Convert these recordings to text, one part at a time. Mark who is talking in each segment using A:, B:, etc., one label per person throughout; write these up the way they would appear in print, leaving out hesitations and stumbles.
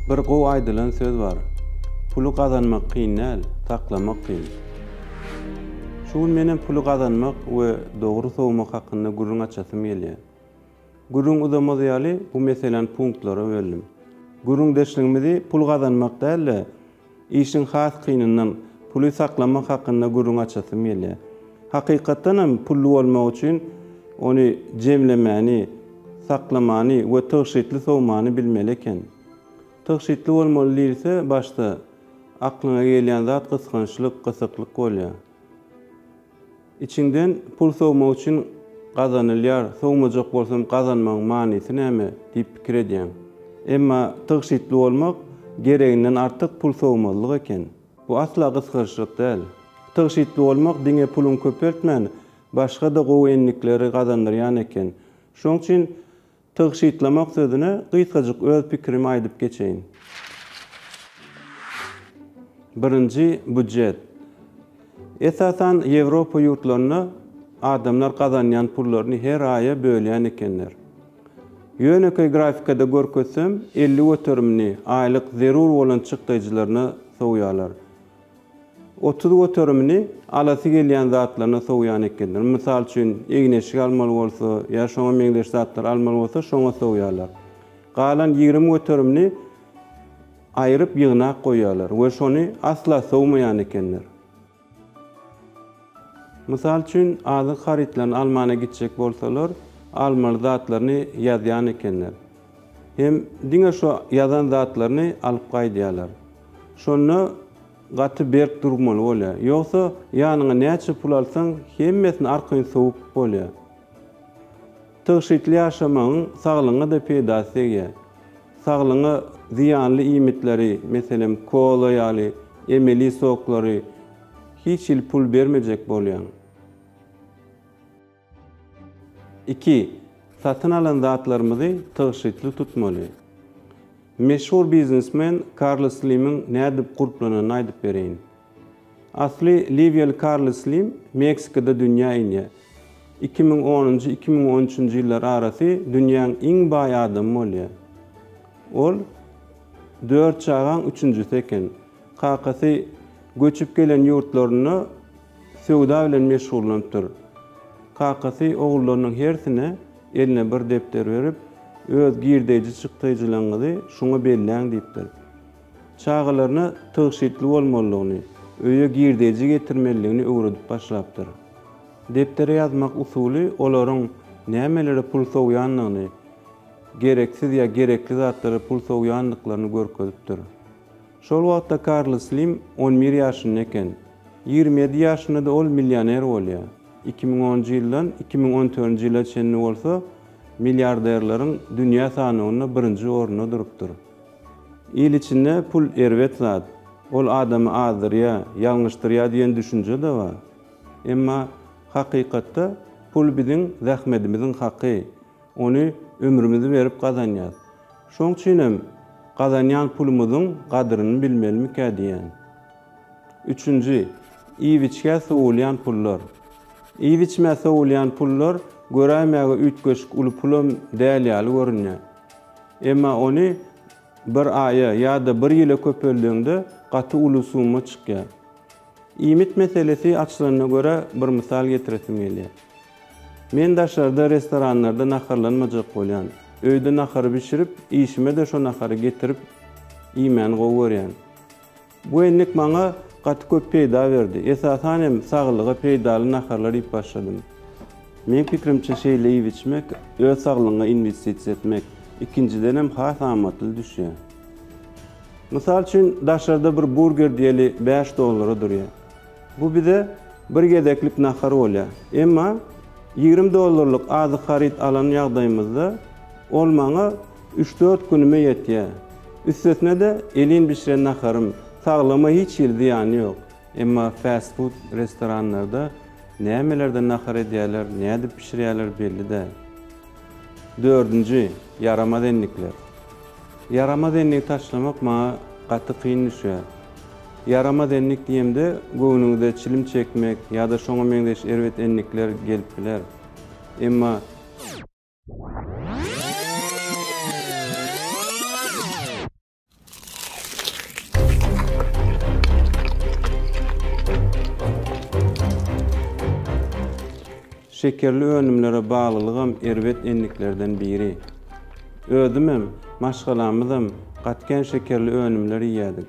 A: Bir gowy aýdylan söz bar. Pulu gazanmak kyn näl, saklamak kyn. Şuň menen pulu gazanmak we dogry sowmak hakynda gurrun açasym gelýär. Gurrun uzamaz ýaly bu meselen punktlara böldüm. Gurrun deşligimizi pul gazanmak däl, işin has kynyndan puly saklamak hakynda gurrun açasym gelýär. Hakykatdan hem pullu bolmak üçin onu jemlemäni, saklamany we töşitli sowmany bilmeli eken. Töşitli bolmaly diýilse başda aklyna gelýän zat kyskançlyk, gysyklyk bolýar. İçinden pul sowmak üçin gazanylýar, sowmajak bolsam gazanmagyň manysy näme diýip pikir edýän. Emma töşitli bolmak gereginden artyk pul sowmalyk eken. Bu asla gyskançlyk däl. Töşitli bolmak diňe pulun köpeltmän, başga da gowy enlikleri gazandyrýan eken. Şoň üçin töşitlemek sözüne gysgaçyk öz pikirimi aýdyp geçeýin. Birinji, budjet. Esasan Ýewropa ýurtlaryna adamlar gazanýan pullaryny her aýa bölýän ekenler. Ýöneköy grafikada görkezsem 50 göterimini aýlyk zerur bolan çykdyjylaryna sowýarlar. 30 göterimini alasy gelýän zatlaryna sowýan ekenler. Mysal üçin egneşik almaly bolsa, ýa şoňa meňdeş zatlar almaly bolsa şoňa sowýarlar. Galan 20 göterimini aýryp ýygnak goýýarlar we şonu asla sowmaýan ekenler. Mysal üçin azyk haritlaryny almana gitjek bolsalar, almaly zatlaryny ýazýan ekenler. Hem diňe şo ýazan zatlaryny alyp gaýdýarlar. Şonu gaty berk durmaly bolýar. Ýogsa ýanyňa näçe pul alsaň, hemmesini arkaň sowup bolýar. Töşitli ýaşamagyň saglygyna da peýdasy ýa. Saglygyna ziýanly iýmitleri, meselem kola ýaly, emeli soklary hiç il pul bermejek bolýan. 2. Satyn alan zatlarymyzy töşitli tutmaly. Meşhur biznesmen Carlos Slim'in nädip gurplanyny aýdyp bereýin. Asly Livial Carlos Slim Meksikada dünýä ýa. 2010-2013 ýyllar arasy dünýäň iň baý adamy bolýar. Ol 4 çağan 3-nji eken. Kakasy göçüp gelen ýurtlaryny sowda bilen meşhurlantyr. Kakasy ogullarynyň hersine eline bir depter berip, öz girdeji çykdyjylaryny şuňa belläň diýipdir. Çağalaryny töşitli bolmalygyny, öýe girdeji getirmeligini öwredip başlapdyr. Deptere ýazmak usuly olaryň nämelere pul sowýanlygyny, gereksiz ýa gerekli zatlary pul sowýanlyklaryny görkezipdir. Şol wagtda Carlos Slim 11 ýaşynda eken. 27 ýaşynda ol millioner bolýar. 2010-njy ýyldan 2014-nji ýyla çenli bolsa, milliarderlaryň dünýä sanygyna birinji orunda durupdyr. İl içinde pul erwet zat. Ol adamy azdyrýa, ýalňyşdyrýa diýen düşünje de bar. Emma hakykatda pul biziň zähmetimiziň haky. Onu ömrümizi berip gazanýar. Şoň üçin hem gazanýan pulumyzyň gadyryny bilmeli diýen. 3. Iwiçkä sowulýan pullar. Iwiçme sowulýan pullar görämäge ütgeşik uly pulum däl ýaly görünýär. Emma onu bir aýa ýa-da bir ýyla köpeldiňde gaty uly summa çykýar. Iýmit meselesi açylyna görä bir misal getiresim gelýär. Men daşlarda restoranlarda naharlanmajak bolýan. Öýde nahar bişirip, işime de şo nahary getirip iýmän gowy. Bu enlik maňa gaty köp peýda berdi. Esasan hem saglyga peýdaly naharlar ýyp başladym. Men pikirimçe şeýle iýip öz saglygyna investisiýa etmek, ikinciden hem has amatly düşýär. Mysal üçin daşlarda bir burger diýeli $5 durýar. Bu bize bir gedeklik nahar bolýar. Emma $20 azyk harit alan ýagdaýymyzda ol maňa 3-4 günüme ýetýär. Üstesine de elin bişiren naharym, saglyma hiç ýyldýany ýok. Emma fast food restoranlarda nämelerde nahar edýärler, näde pişirýärler belli däl. 4. Yaramaz enlikler. Yaramaz enlik taşlamak maňa gaty kyn düşýär. Yaramaz enlik diýemde göwnüňde çilim çekmek ýa-da şoňa meňdeş erwet enlikler gelip biler. Emma şekerli önümlere bağlılığım erbet enliklerden biri. Özümem, maşgalamyzam gatken şekerli önümleri ýedik.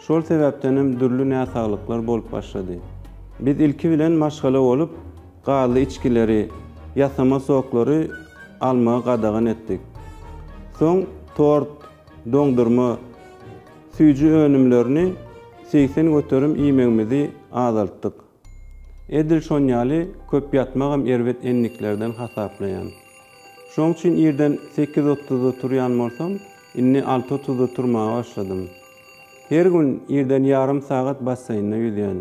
A: Şol sebäpdenim dürlü näsagliklar bolup başlady. Biz ilki bilen maşgala bolup, galy içkileri, ýasama soklary almagy gadagan etdik. Soň tort, doňdurma, süýji önümlerini 80 göterim iýmegimizi azaltdyk. Edil şonýaly köp ýatmagam erbet enliklerden hasaplaýan. Şoň üçin ýerden 8:30-da turýan bolsam, inni 6:30-da turmaga başladym. Her gün ýerden ýarym sagat basseýnde ýüzýän.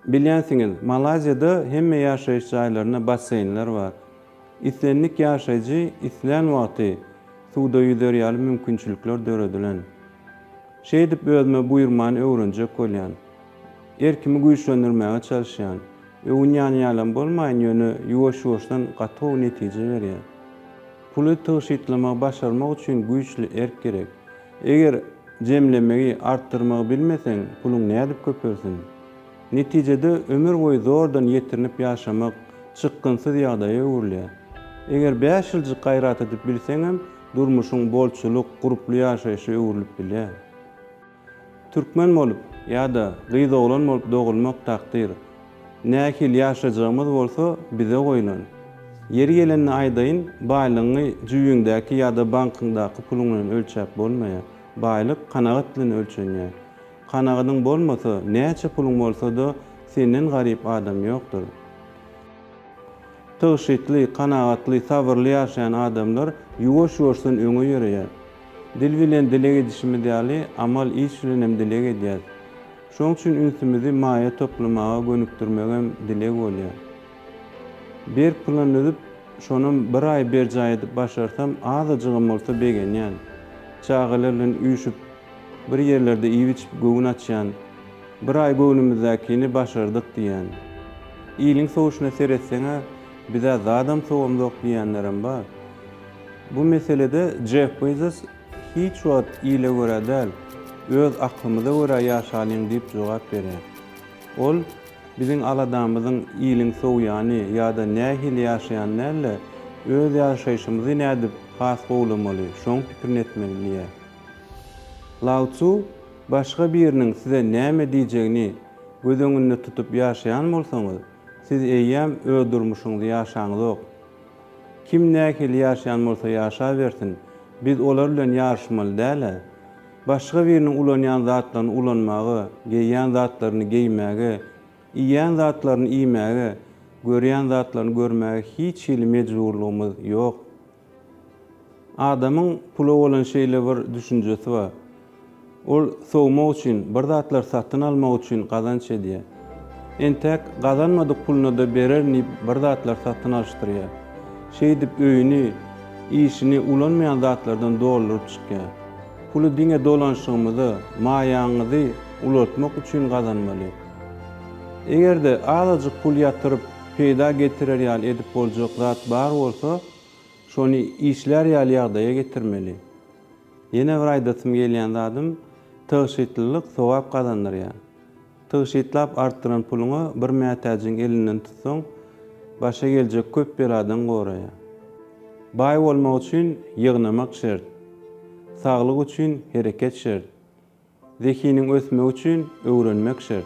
A: Bilýänsiňiz, Malaziýada hemme ýaşaýyş jaýlaryna basseýnler bar. Islenlik ýaşaýjy islen wagty suwda ýüzerýäli mümkinçilikler döredilen. Şeýdip özüme buýurmany öwrenjek bolýan. Erkimi güýçlendirmäge çalışýan. Öwünýän ýalan bolmaýan ýöne ýuwaş-ýuwaşdan gaty netije berýär. Puly tyşytlamak başarmak üçin güýçli erk gerek. Eger jemlemegi artdyrmagy bilmeseň, puluň nädip köpersin? Netijede ömür boýu zordan ýetirnip ýaşamak çykgynsyz ýagdaýa öwürlýär. Eger 5 ýyljyk gaýrat edip bilseňem, durmuşyň bolçuluk, guruply ýaşaýşy öwürlüp bilýär. Türkmen bolup ýa-da gyza bolan bolup dogulmak takdir. Nähil ýaşajagymyz bolsa bize goýulan. Yeri gelenini aýdaýyn, baýlygyny jüýüňdäki ýa-da bankyňdaky puluňdan ölçäp bolmaýar. Baýlyk kanagat bilen ölçenýär. Kanagadyň bolmasa, näçe puluň bolsa-da senden garyp adam ýokdur. Tyşytly, kanagatly, sabyrly ýaşaýan adamlar ýuwaş-ýuwaşdan öňe ýöreýär. Dil bilen dile gedişimi däli, amal iş bilen hem dile gedýär. Şoň üçin ünsimizi maýa toplamaga gönükdirmegem dilek bolýar. Bir plan edip, şonun bir ay bir jaý edip başarsam, azajygym bolsa begenýän. Çagalar bilen üýüşüp, bir ýerlerde iýip içip göwün açýan, bir ay göwnümizdäkini başardyk diýen. Ýylyň sowuşyna seretseňe, bize zadam sowamzok diýenlerim bar. Bu meselede Jeff Bezos hiç wagt ýyle görä däl, öz aklymyza görä ýaşalýyn diýip jogap berýär. Ol biziň aladamyzyň ýylyň sowýany ýa-da nähili ýaşaýan näle öz ýaşaýşymyzy nädip has goýulmaly, şoň pikirini etmeliýär. Lao Tzu başga biriniň size näme diýjegini göz öňünde tutup ýaşaýan bolsaňyz, siz eýýäm öz durmuşyňyzy ýaşaňyzok. Kim nähili ýaşaýan bolsa ýaşa bersin, biz olar bilen ýarşymaly däle. Başga biriniň ulanýan zatlaryny ulanmagy, geýýän zatlaryny geýmäge, iýýän zatlaryny iýmäge, görýän zatlaryny görmäge hiç hili mejburlygymyz ýok. Adamyň pula bolan şeýle bir düşünjesi bar. Ol sowmak üçin, bir zatlar satyn almak üçin gazanç edýär. Entek gazanmadyk puluna da bererni bir zatlar satyn alşdyrýar. Şeýdip öýüni, işini ulanmayan zatlardan doldurup çykýar. Pulu diňe dolanşygymyzy, maýaňyzy ulatmak üçin gazanmaly. Egerde azajyk pul ýatyryp peýda getirer ýaly edip boljak zat bar bolsa, şonu işler ýaly ýagdaýa getirmeli. Ýene bir aýdasym gelýän zadym, tyşytlylyk sowap gazandyrýar. Tyşytlap artdyran puluňa bir mätäjiň elinden tutsaň, başa geljek köp beladan goraýar. Baý bolmak üçin ýygnamak şert. Saglyk üçin hereket şert. Zekiniň ösmek üçin öwrenmek şert.